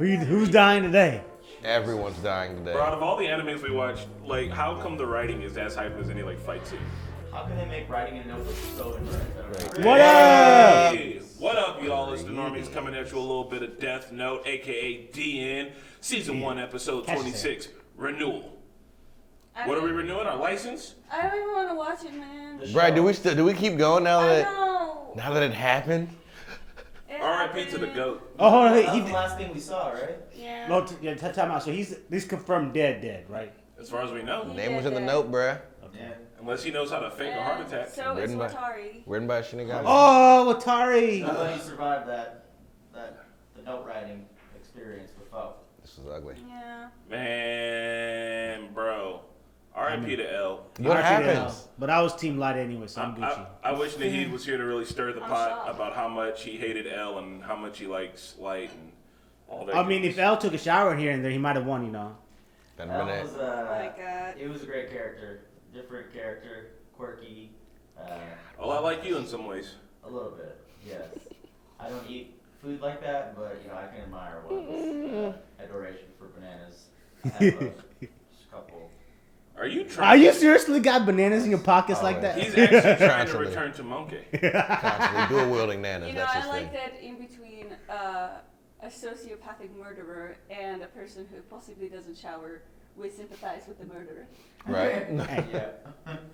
Who's dying today? Everyone's dying today. Bro, out of all the animes we watched, like, how come the writing is as hype as any like fight scene? How can they make writing in notebooks so incorrect? What up? Hey, what up, y'all? It's the Normies coming at you a little bit of Death Note, aka DN, Season 1, Episode 26, Renewal. What are we renewing? Our license? I don't even want to watch it, man. Brad, do we keep going now I that know. it happened? R.I.P. to the GOAT. Oh, hold on. That was the last thing we saw, right? Yeah. No, time out. So he's confirmed dead, right? As far as we know. Name was in the note, bruh. Yeah. Unless he knows how to fake a heart attack. So is Watari. Written by Shinigami. Oh, Watari. Nobody survived the note writing experience before. This is ugly. Yeah. Man, bro. R.I.P. to L. What happens? But I was Team Light anyway, so I'm Gucci. I wish Naheed was here to really stir the I'm pot shocked. about how much he hated L and how much he likes Light and all that. I mean, if L took a shower here and there, he might have won, you know. Been a That minute. was, my God. It was a great character. Different character. Quirky. A lot like you in some ways. A little bit, yes. I don't eat food like that, but you know I can admire one's adoration for bananas. I have a couple. Are you Are trying? you seriously got bananas in your pockets like that? He's actually trying to Constantly. return to Monkey. Constantly dual-wielding nanas. You know, That's I his like thing. that in between a sociopathic murderer and a person who possibly doesn't shower, we sympathize with the murderer. Right? Yeah.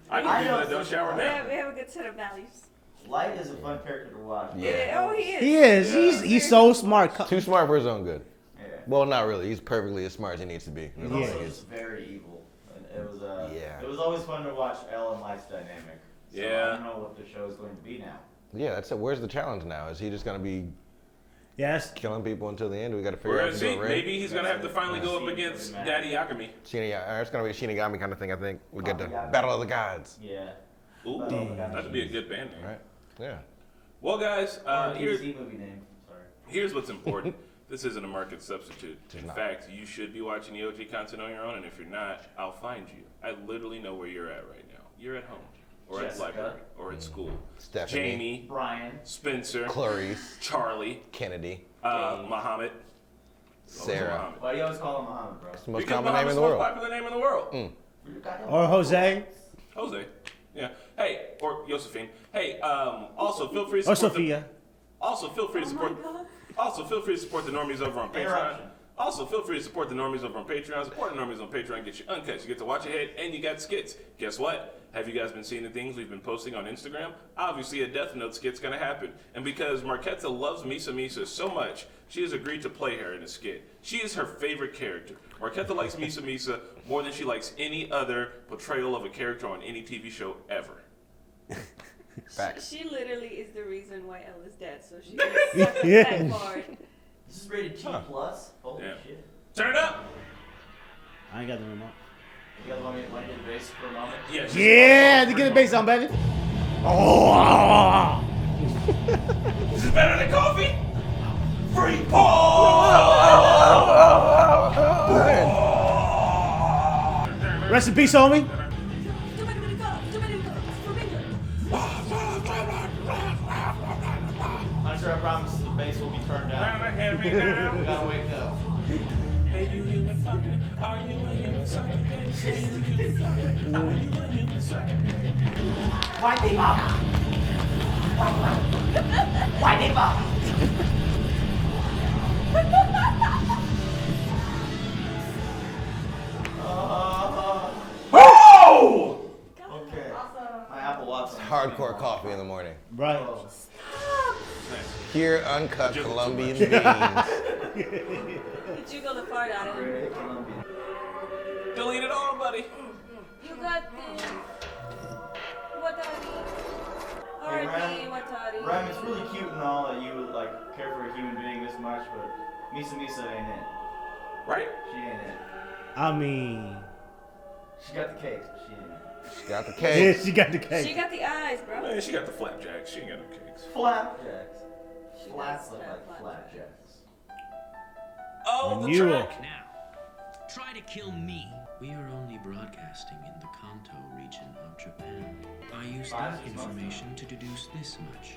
I know people that don't shower We now. have a good set of values. Light is a fun character to watch. Yeah. Oh, he is. He is. He's so smart. Too smart for his own good. Yeah. Well, not really. He's perfectly as smart as he needs to be. He's also just very evil. And it was Yeah. It was always fun to watch Elle and Light's dynamic. So Yeah. I don't know what the show is going to be now. Yeah, that's it. Where's the challenge now? Is he just going to be Yes. killing people until the end? We got to figure We're out gonna to do see. it right. Maybe he's gonna have to finally go up against Daddy Yagami. It's going to be a Shinigami kind of thing, I think. We get the Yagami. Battle of the Gods. Yeah. Ooh, that'd be a good band name. Right? Yeah. Well, guys, here's DC movie name. Sorry. here's what's important. This isn't a market substitute. It's In not. fact, you should be watching the OG content on your own, and if you're not, I'll find you. I literally know where you're at right now. You're at home, or at the Jessica. library, or at school. Stephanie. Jamie, Brian. Spencer, Clarice. Charlie, Kennedy. Muhammad. Sarah. Muhammad. Why do you always call him Muhammad, bro? It's the most Because common name in Muhammad's the the most world. popular name in the world. Or Jose. Jose. Yeah. Hey, or Josephine. Hey, also feel free to Or support Sophia. Also feel free to Oh support. my God. Also feel free to support the Normies over on Patreon. Interruption. Also feel free to support the Normies over on Patreon. Support the Normies on Patreon gets you uncut. You get to watch ahead, and you got skits. Guess what? Have you guys been seeing the things we've been posting on Instagram? Obviously, a Death Note skit's gonna happen, and because Marquetta loves Misa Misa so much, she has agreed to play her in a skit. She is her favorite character. Marquetta likes Misa Misa more than she likes any other portrayal of a character on any TV show ever. Facts. She literally is the reason why Elle is dead, so she sucked that part. This is rated G+. Holy Yeah. shit. Turn it up! I ain't got the remote. You guys want me to do the bass for a moment? Yes. Yeah, to get the bass on, baby. Oh. This is better than coffee! Free ball! Rest in peace, homie. Hunter, I promise the bass will be turned down. We gotta wake up. Hey, you human fucker. Are you a human sucker? Hey, you human fucker. Are you a human sucker? White people! White people! Oh! Okay. My Apple Watch. Hardcore coffee in the morning. Right. Oh. Pure, uncut Just too Colombian much. beans. Did you go the fart out of him? Great Columbia. Delete it all, buddy. You got this. Watari. R.I.P. Watari. Ryan, it's really cute and all that you would like care for a human being this much, but Misa Misa ain't it. Right? She ain't it. I mean, She got the cakes, but she ain't it. She got the yeah, cake. she got the She cake. got the eyes, bro. Man, she got the flapjacks. She ain't got no cakes. Flapjacks. She Flats does look have like flapjacks. flapjacks. Oh, the Renewal. track. Now, try to kill me. We are only broadcasting in the Kanto region of Japan. I use that information to deduce this much.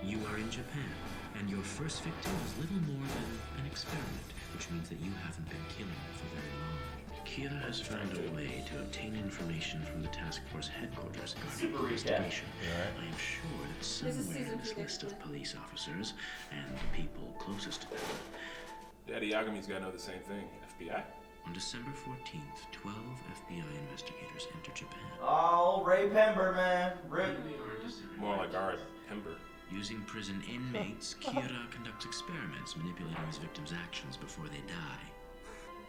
You are in Japan, and your first victim is little more than an experiment which means that you haven't been killing them for very long. Kira has found a way to obtain information from the task force headquarters regarding the investigation. I am sure that somewhere in this list of police officers and the people closest to them. Daddy Yagami's gotta know the same thing. FBI? On December 14th, 12 FBI investigators entered Japan. Oh, Ray Pember, man. Rip. More like our Pember. Using prison inmates, Kira conducts experiments manipulating his victims' actions before they die.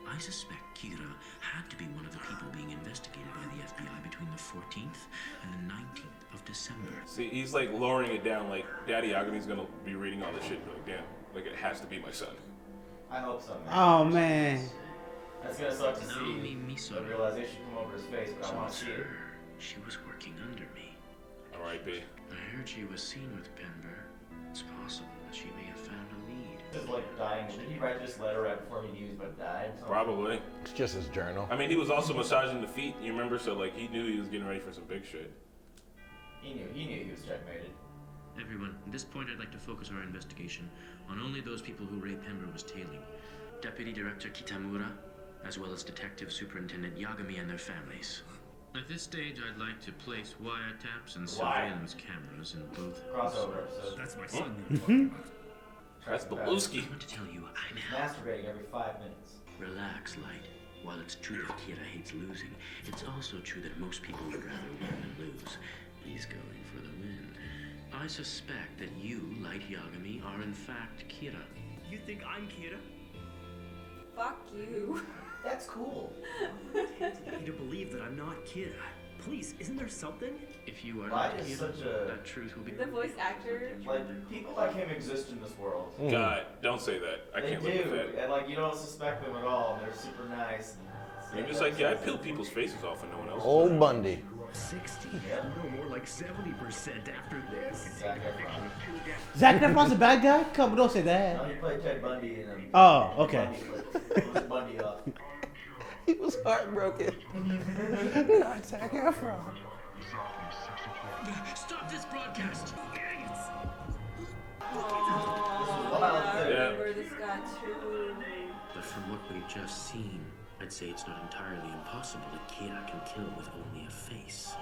I suspect Kira had to be one of the people being investigated by the FBI between the 14th and the 19th of December. See, he's like lowering it down, like Daddy Yagami's gonna be reading all this shit and be like, damn, like it has to be my son. I hope so, man. Oh man. That's gonna suck to Naomi see the realization come over his face, but I want to see it. She was working under me. R.I.P. I heard she was seen with Pember. It's possible that she may have found a lead. Just like dying. Did he write this letter right before he knew he was about to die? Probably. It's just his journal. I mean, he was also massaging the feet, you remember? So, like, he knew he was getting ready for some big shit. He knew he was checkmated. Everyone, at this point I'd like to focus our investigation on only those people who Ray Pember was tailing. Deputy Director Kitamura, as well as Detective Superintendent Yagami and their families. At this stage, I'd like to place wiretaps and surveillance cameras in both. Crossover episode. That's my son you're talking about. That's I Beluski. want to tell you, I'm Masturbating every 5 minutes. Relax, Light. While it's true that Kira hates losing, it's also true that most people would rather win than lose. He's going for the win. I suspect that you, Light Yagami, are in fact Kira. You think I'm Kira? Fuck you. That's cool. You to believe that I'm not Kira. Please, isn't there something? If you are Light not is Kira, such a- that truth will be... The voice actor. Like, people like him exist in this world. God, don't say that. I They can't live with do, that. and like you don't suspect them at all. They're super nice. You're just like, yeah, I peel people's faces off and no one else. Old Bundy. 60. Yep. No, more like 70% after this. Zac Efron. Zac Efron's a bad guy? Come on, don't say No, that. he played Ted Bundy in him. Oh, okay. Bundy was Bundy up. He was heartbroken. Not Zac Efron. Stop this broadcast! Oh, wild, I too. remember this guy too. But from what we've just seen, I'd say it's not entirely impossible that Kira can kill with only a face.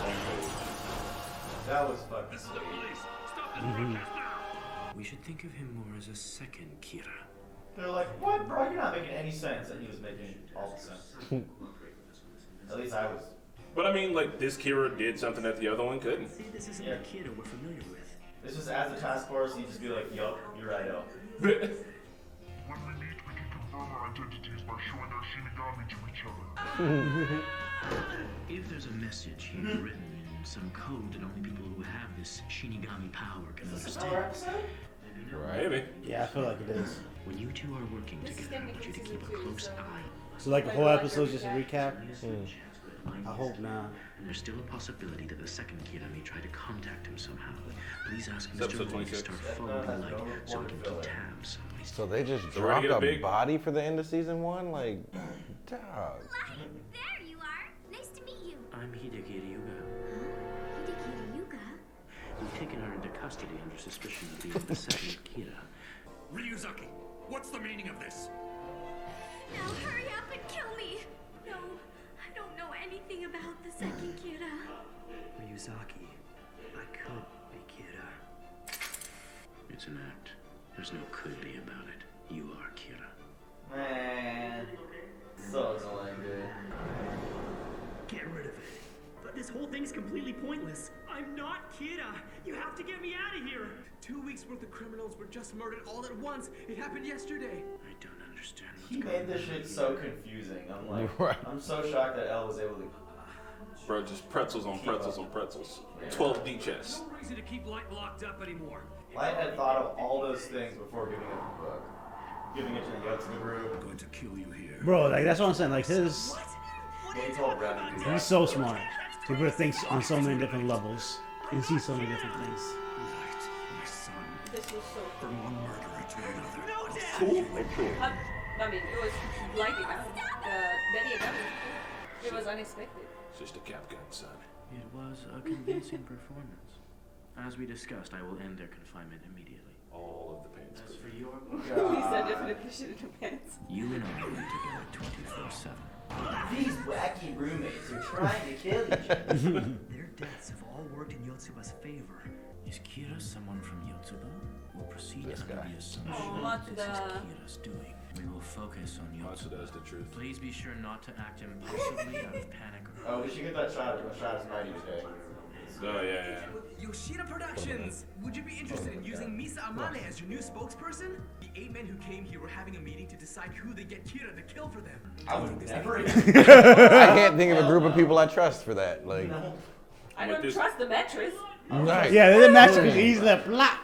That was fucking sweet. We should think of him more as a second Kira. They're like, what, bro? You're not making any sense. And he was making all the sense. At least I was. But I mean, like, this Kira did something that the other one couldn't. See, this isn't Yeah. the Kira we're familiar with. This is as a task force, you just be like, yup, you're right, yo. When we meet, we can confirm our identities by showing our Shinigami to each other. If there's a message here written in some code that only people who have this Shinigami power can Is this another understand, episode? Maybe. Yeah, I feel like it is. when you two are working This is together, I gonna want you to keep a continue close too, so- eye. So like the whole episode's just a recap? I I hope not. There's still a possibility that the second Kira may try to contact him somehow. Please ask It's Mr. episode Roy to 26. start Death Note following has Light no so we report can of keep filler. tabs on these. So they just So we're gonna dropped get a a big- body for the end of season 1? Like, dog. There you are. Nice to meet you. I'm Hideki Ryuga. Hideki Yuga. We've taken her into custody under suspicion of being the second Kira. Ryuzaki, what's the meaning of this? Now hurry up and kill me. No, I don't know anything about the second Kira. Ryuzaki, I could be Kira. It's an act. There's no could be about it. You are Kira. Man. So annoying, dude. Get rid of it. But this whole thing's completely pointless. I'm not Kira. You have to get me out of here. 2 weeks worth of criminals were just murdered all at once. It happened yesterday. I don't understand what's He going made this shit so confusing. I'm like, Right. I'm so shocked that Elle was able to. Bro, just pretzels on pretzels on pretzels. 12 D chess. No reason to keep Light locked up anymore. Light had thought of all those things before giving it the book. Giving it to the Yotsuga group. I'm going to kill you here. Bro, like that's what I'm saying. Like his, Yeah, he told Ren to do that. he's so smart. He really thinks on so many different levels and sees so many different things. Light, my son, This was so from one murderer to another. No, Dad! Cool. Oh, cool. I mean, it was like Daddy Agami. It was unexpected. It's just a cap gun, son. It was a convincing performance. As we discussed, I will end their confinement immediately. all of the pants. That's for your He said definitely shit in the pants. You and I will be together 24/7. These wacky roommates are trying to kill each other. Their deaths have all worked in Yotsuba's favor. Is Kira someone from Yotsuba? We'll proceed This under guy. the assumption Oh, that this is Matsuda. Kira's doing. We will focus on Matsuda Yotsuba. is the truth. Please be sure not to act impulsively out of panic or Oh, we should get that shot of Mighty today. Oh, yeah. Yoshida Productions! Would you be interested in using Misa Amane as your new spokesperson? The 8 men who came here were having a meeting to decide who they get Kira to kill for them. I would never. I can't think of a group of people I trust for that. Like, I don't trust the mattress. right. Yeah, the match was easy left flop.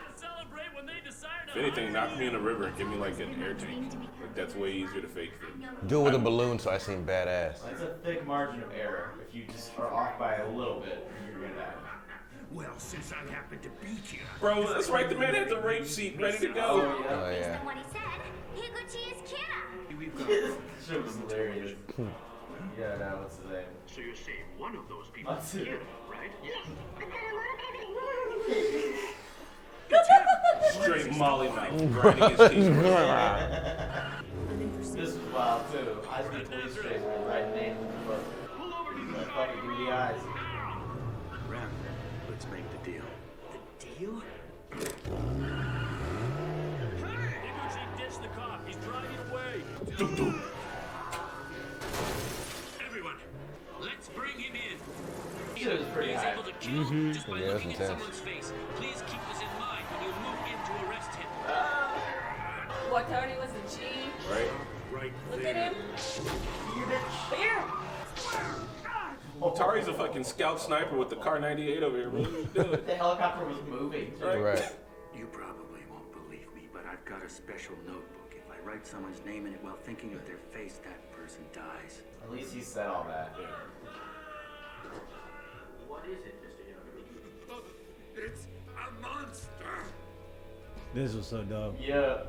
If anything, knock me in the river and give me like an air tank. Like, that's way easier to fake than. Do it with a balloon so I seem badass. It's a thick margin of error. If you just are off by a little bit, you're gonna die. Well, since I happen to be Kira. Bro, that's right. The man had the rape seat ready to go. Oh, yeah. Oh yeah. What he said. Higuchi is Kira. We've got This shit was hilarious. Yeah, no, what's his name? So you're saying one of those people What's is it? Kira, right? Straight Molly mouth, grinding his teeth. This was wild too. I was in the police station with right name in the book. Like, fucking give me the eyes. Ram, let's make the deal. The deal? Ditch the cop. He's driving away. Everyone, let's bring him in. Shit was pretty high. To kill just by Yeah, that's looking at intense. someone's face. Please keep this in mind when you move in to arrest him. Watari was a G. Right? Right Look at him. Here. Tari's a fucking scout sniper with the Car 98 over here. What are you doing? The helicopter was moving. Right. You probably won't believe me, but I've got a special notebook. If I write someone's name in it while thinking of their face, that person dies. At least he said all that. What is it, Mr. Young? It's a monster. This was so dope. Yeah.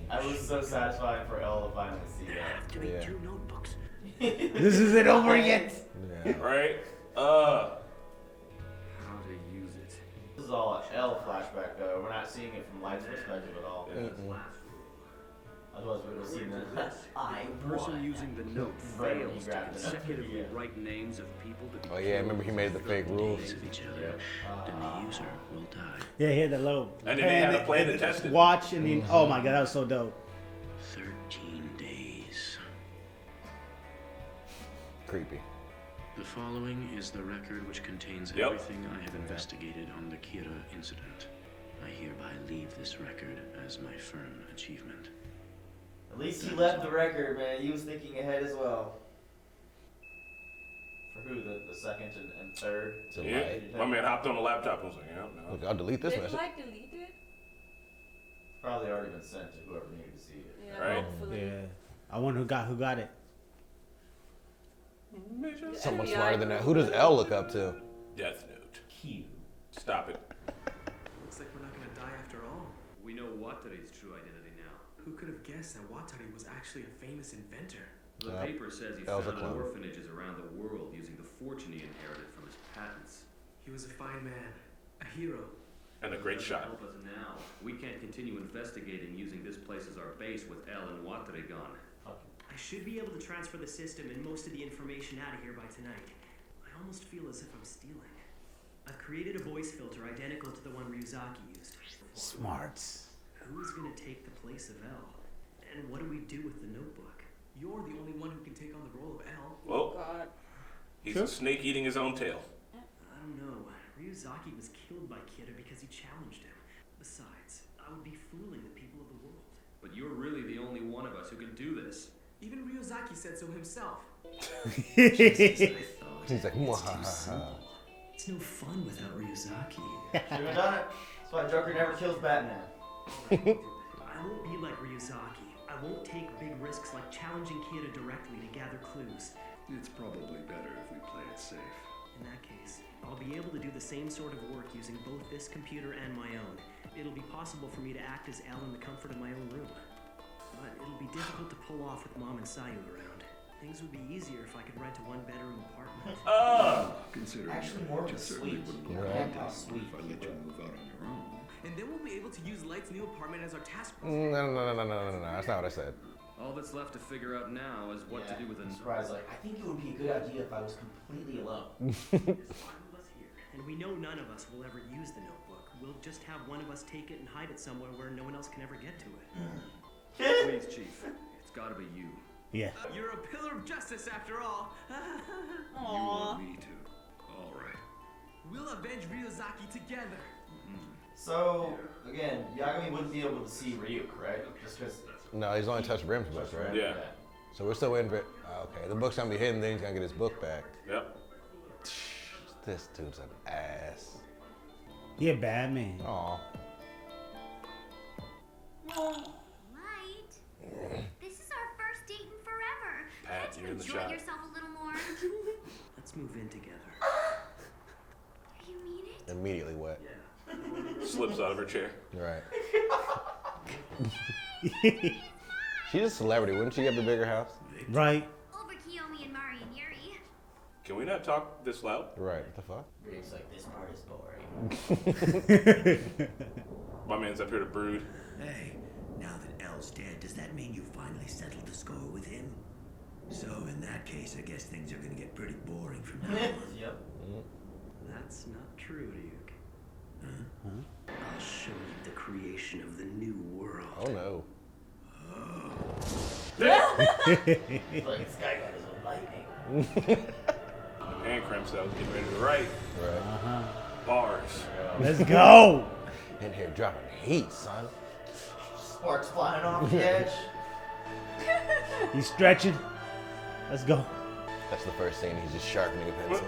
I was so satisfied for Elle to finally see that. To be Yeah. 2 notebooks. This isn't over yet. Yeah. Right? How to use it. This is all an Elle flashback though. We're not seeing it from Light's perspective at all. Otherwise we would have seen that. I The person won. using the note Right when he fails to grabbed it. consecutively Yeah. write names of people to be Oh yeah, I remember he made the fake rules. Of each other, then the user will die. Yeah, he had that low. And then they had a plan to test it. Watch and then, oh my god, that was so dope. 13 days. Creepy. The following is the record which contains Yep. everything I have investigated on the Kira incident. I hereby leave this record as my firm achievement. At least he left the record, man. He was thinking ahead as well. For who? The second and third? It's a Yeah. lie. My man hopped on the laptop and was like, yeah, no. Look, I'll delete this Did message. Light delete it? Probably already been sent to whoever needed to see it. Yeah, Right. hopefully. Yeah. I wonder who got it. The Someone FBI smarter than that. Who does Elle look up to? Death Note. Cute. Stop it. Looks like we're not gonna die after all. We know Watari's true identity now. Who could have guessed that Watari was actually a famous inventor? The paper says he Elsa founded Clown. orphanages around the world using the fortune he inherited from his patents. He was a fine man, a hero. And a great Doesn't shot. Help us now. We can't continue investigating using this place as our base with El and Watari gone. I should be able to transfer the system and most of the information out of here by tonight. I almost feel as if I'm stealing. I've created a voice filter identical to the one Ryuzaki used. Smarts. Who's gonna take the place of L? And what do we do with the notebook? You're the only one who can take on the role of L. Well, God. he's a snake eating his own tail. I don't know. Ryuzaki was killed by Kira because he challenged him. Besides, I would be fooling the people of the world. But you're really the only one of us who can do this. Even Ryuzaki said so himself. He's like, It's too mwahaha. simple. It's no fun without Ryuzaki. Should've done it. That's why Joker never kills Batman. I won't be like Ryuzaki. I won't take big risks like challenging Kira directly to gather clues. It's probably better if we play it safe. In that case, I'll be able to do the same sort of work using both this computer and my own. It'll be possible for me to act as L in the comfort of my own room. But it'll be difficult to pull off with Mom and Sayu around. Things would be easier if I could rent a one-bedroom apartment. Considering Actually, more of a you certainly sweet. wouldn't Yeah, look how like sweet. if I let you move out on your own. and then we'll be able to use Light's new apartment as our task force. No. That's not what I said. All that's left to figure out now is what to do with an. Surprise, like, I think it would be a good idea if I was completely alone. There's 5 of us here, and we know none of us will ever use the notebook. We'll just have one of us take it and hide it somewhere where no one else can ever get to it. Please, Chief. It's gotta be you. Yeah. You're a pillar of justice after all. You want me to. All right. We'll avenge Ryuzaki together. So, again, Yagami wouldn't be able to see Ryuk, right? Just because. No, he's only touched Brim's book, right? Yeah. So we're still waiting for. Okay, the book's gonna be hidden. Then he's gonna get his book back. Yep. This dude's an ass. He a bad man. Aw. Light, this is our first date in forever. Pat, Can't you're you in the enjoy shot. yourself a little more? Let's move in together. You mean it? Immediately wet. Slips out of her chair. Right. She's a celebrity. Wouldn't she have the bigger house? Right. Over Kiyomi and Mari and Yuri. Can we not talk this loud? Right. What the fuck? Ryuk's like, this part is boring. My man's up here to brood. Hey, now that L's dead, does that mean you finally settled the score with him? So in that case, I guess things are gonna get pretty boring from now on. Yep. That's not true, Ryuk. I'll show you the creation of the new world. Oh no. Like, this guy got his own lightning. And Cramp Styles getting ready to write. Right. Bars. Let's go. In here dropping heat, son. Sparks flying off the edge. He's stretching. Let's go. That's the first scene. He's just sharpening a pencil.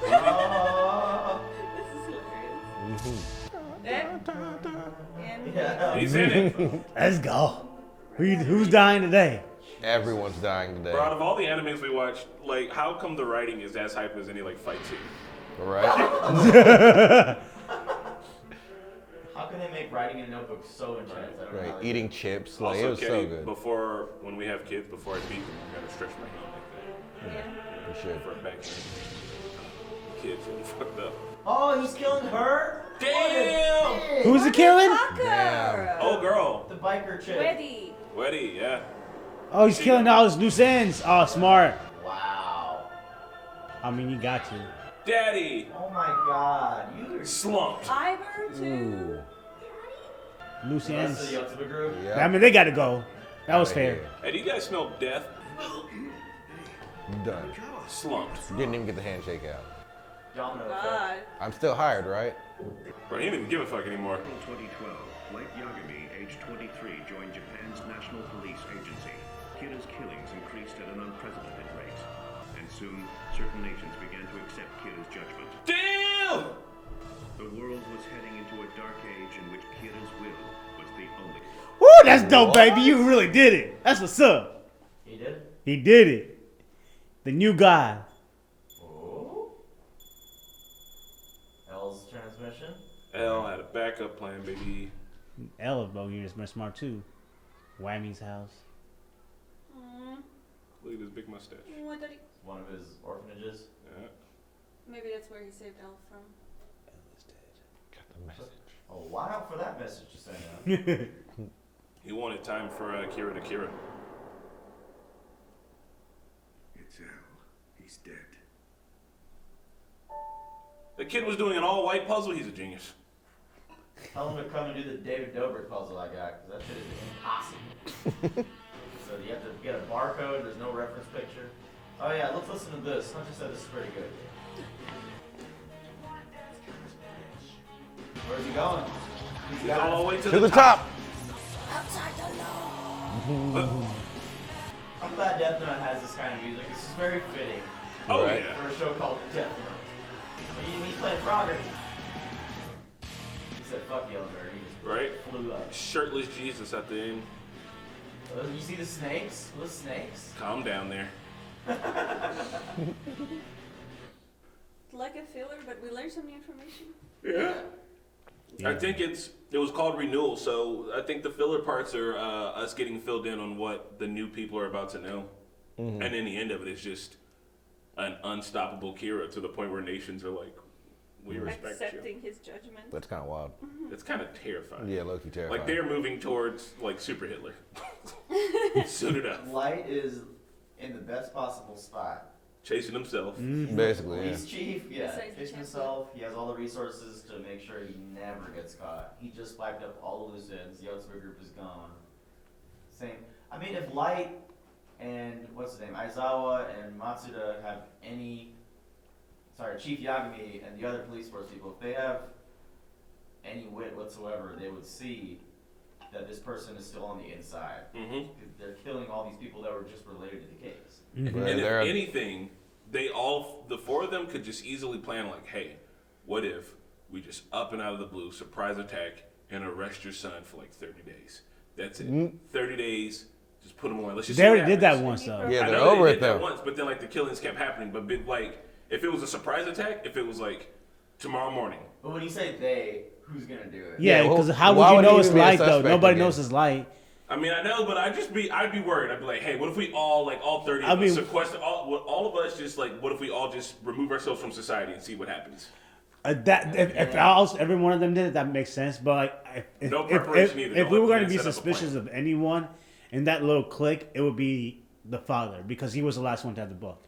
This is hilarious. And Yeah. He's in it. Let's go. Who's dying today? Everyone's dying today. Bro, out of all the animes we watched, like, how come the writing is as hype as any, like, fight scene? Right? How can they make writing in a notebook so intense? I don't know how Right. they- Eating chips. Like, Also, it was Kenny, so good. before, when we have kids, before I beat them, I gotta stretch my hand like You should. that. For a backhand. Kids really fucked up. Oh, he's killing her? Damn! Who's he killing? Damn. Oh, girl. The biker chick. Weddy. Weddy, yeah. Oh, he's killing all his loose ends. Oh, smart. Wow. I mean, you got to. Daddy! Oh my god. You Slumped. Iber too. Loose the rest of ends. the Ultimate group. I mean, they got to go. That was Outta fair. here. Hey, do you guys smell death? Done. Slumped. Didn't even get the handshake out. Domino effect. God. I'm still hired, right? Bro, he didn't even give a fuck anymore. April 2012, Light Yagami, age 23, joined Japan's National Police Agency. Kira's killings increased at an unprecedented rate, and soon certain nations began to accept Kira's judgment. Damn! The world was heading into a dark age in which Kira's will was the only. Woo, that's dope, baby. You really did it. That's what's up. He did? He did it. The new guy. Oh. L's transmission. L had a backup plan, baby. Ella, bro, you're just smart too. Whammy's house. Look at his big mustache. What did he? One of his orphanages. Yeah. Maybe that's where he saved Elle from. Got the message. Oh, watch out for that message you sent out. He wanted time for Kira to Kira. It's L. He's dead. The kid was doing an all-white puzzle. He's a genius. Tell him to come and do the David Dobrik puzzle I got, because that shit is impossible. So you have to get a barcode, there's no reference picture. Oh yeah, let's listen to this. Hunter said this is pretty good. Where's he going? He's all the way To the top. Outside the law. I'm glad Death Note has this kind of music. This is very fitting. Oh, Right. yeah. For a show called Death Note. He's playing Frogger. He said, fuck Yellowbird. He just Right? flew up. Shirtless Jesus at the end. You see the snakes? Those snakes? Calm down there. Like a filler, but we learned some new information. Yeah. I think it was called Renewal, so I think the filler parts are us getting filled in on what the new people are about to know. And in the end of it, it's just an unstoppable Kira to the point where nations are like, We respect accepting his judgment. That's kind of wild. It's kind of terrifying. Yeah, low-key terrifying. Like they're moving towards like Super Hitler. Suited up. Light is in the best possible spot. Chasing himself. Basically, yeah. Police chief, yeah, Besides the chasing himself. He has all the resources to make sure he never gets caught. He just wiped up all the loose ends. The Yotsuba group is gone. Same. I mean, if Light and what's his name, Aizawa and Matsuda have any, Chief Yagami and the other police force people, if they have any wit whatsoever, they would see that this person is still on the inside. They're killing all these people that were just related to the case. And if anything, the four of them could just easily plan like, hey, what if we just up and out of the blue surprise attack and arrest your son for like 30 days? That's it. 30 days, just put him away. Let's just They already did that once, though. Yeah, I they're know over they it, did though. that once, but then like the killings kept happening. But like, if it was a surprise attack, if it was like tomorrow morning. But when you say they, who's gonna do it? Yeah, because how why would you would know he it's even be a Light, though? suspect Nobody again? knows it's Light. I mean, I know, but I'd be worried. I'd be like, hey, what if we all, like, all 30 of us sequester, all of us just, like, what if we all just remove ourselves from society and see what happens? If every one of them did it, that makes sense. But like, if we were going to be suspicious of anyone in that little clique, it would be the father because he was the last one to have the book.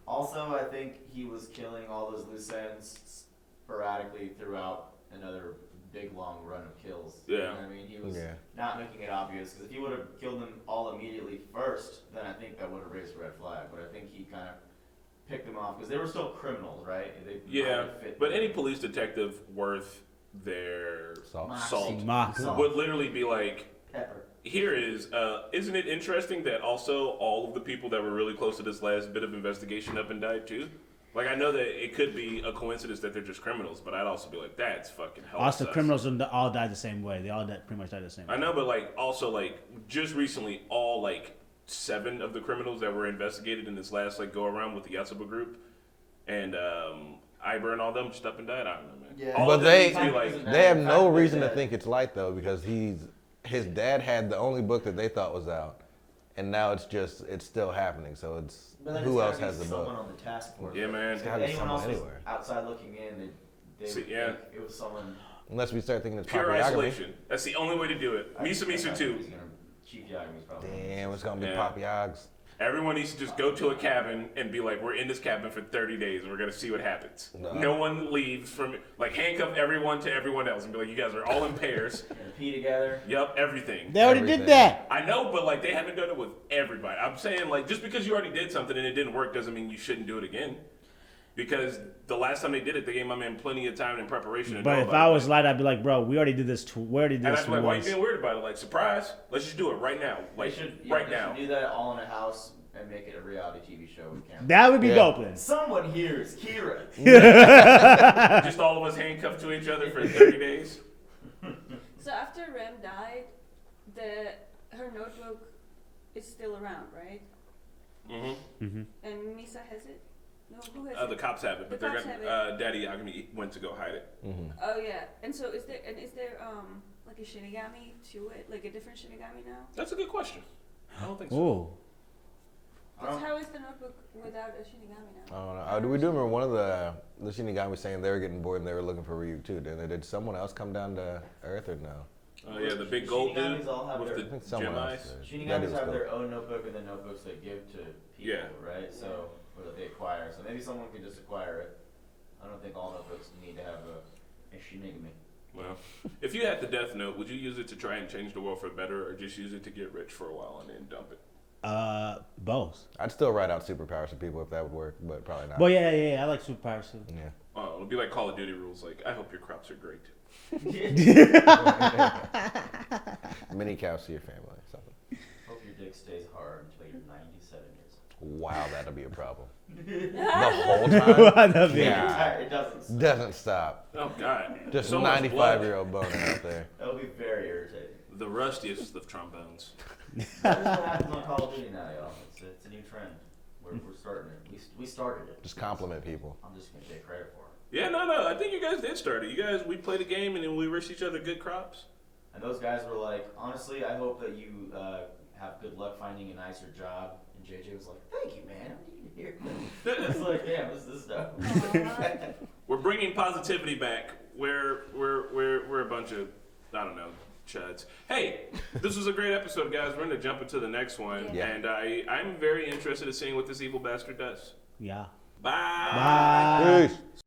Also, I think he was killing all those loose ends sporadically throughout another big long run of kills. Yeah. You know what I mean? He was not making it obvious because if he would have killed them all immediately first, then I think that would have raised a red flag. But I think he kind of picked them off because they were still criminals, right? But any police detective worth their salt Moxie. would literally be like, pepper. Here is, isn't it interesting that also all of the people that were really close to this last bit of investigation up and died too? Like, I know that it could be a coincidence that they're just criminals, but I'd also be like, that's fucking hell. Also, criminals all died the same way. They all pretty much died the same way. I know, but like, also like, just recently, all like 7 of the criminals that were investigated in this last like go around with the Yotsuba group, and Iber and all them just up and died. I don't know, man. Yeah. But they have no reason to think it's Light though, because his dad had the only book that they thought was out, and now it's still happening. So it's who else has the book? Someone on the task force. Yeah, man. If anyone else was outside looking in, they would think it was someone. Unless we start thinking it's pure Papa isolation. That's the only way to do it. Misu too. Chief Yagami's probably. Damn, it's gonna be Papa Yogs. Everyone needs to just go to a cabin and be like, we're in this cabin for 30 days and we're going to see what happens. No one leaves from, like, handcuff everyone to everyone else and be like, you guys are all in pairs. And pee together. Yep, everything. They already did that. I know, but, like, they haven't done it with everybody. I'm saying, like, just because you already did something and it didn't work doesn't mean you shouldn't do it again. Because the last time they did it, they gave my man plenty of time and preparation. But if I was Light, I'd be like, bro, we already did this. We already did and this. I'd be like, why are you being weird about it? Like, surprise? Let's just do it right now. Like, right now. Should do that all in a house and make it a reality TV show with cameras. That would be dope. Then. Someone here is Kira. Just all of us handcuffed to each other for 30 days. So after Rem died, her notebook is still around, right? Mm-hmm. And Misa has it? No, who has it? The cops have it, but they're gonna. Daddy Yagami went to go hide it. Mm-hmm. Oh yeah, and so is there like a Shinigami to it, like a different Shinigami now? That's a good question. I don't think so. Ooh. How is the notebook without a Shinigami now? I don't know. We do remember one of the Shinigami saying they were getting bored and they were looking for Ryu too. Did someone else come down to Earth or no? Oh yeah, the big gold dude with the gem else eyes. Shinigamis have their own notebook and the notebooks they give to people, right? So, or that they acquire. So maybe someone could just acquire it. I don't think all notebooks need to have a Shinigami. Well, if you had the Death Note, would you use it to try and change the world for better, or just use it to get rich for a while and then dump it? Both. I'd still write out superpowers to people if that would work, but probably not. Well, yeah, I like superpowers too. Yeah. Oh, it'll be like Call of Duty rules. Like, I hope your crops are great. Many cows to your family or something. Hope your dick stays hard until you're 97 years old. Wow, that'll be a problem. The whole time? It doesn't stop. Oh, God. Just So 95-year-old boner out there. That'll be very irritating. The rustiest of trombones. That's what happens on Call of Duty now, y'all. It's a new trend. We're starting it. We started it. Just compliment people. I'm just going to take credit for it. Yeah, no. I think you guys did start it. We played a game and then we wished each other good crops. And those guys were like, honestly, I hope that you have good luck finding a nicer job. And JJ was like, thank you, man. I'm needing to hear that. It's like, yeah, what's this stuff? We're bringing positivity back. We're a bunch of, I don't know, chuds. Hey, this was a great episode, guys. We're going to jump into the next one. Yeah. And I'm very interested in seeing what this evil bastard does. Yeah. Bye. Peace.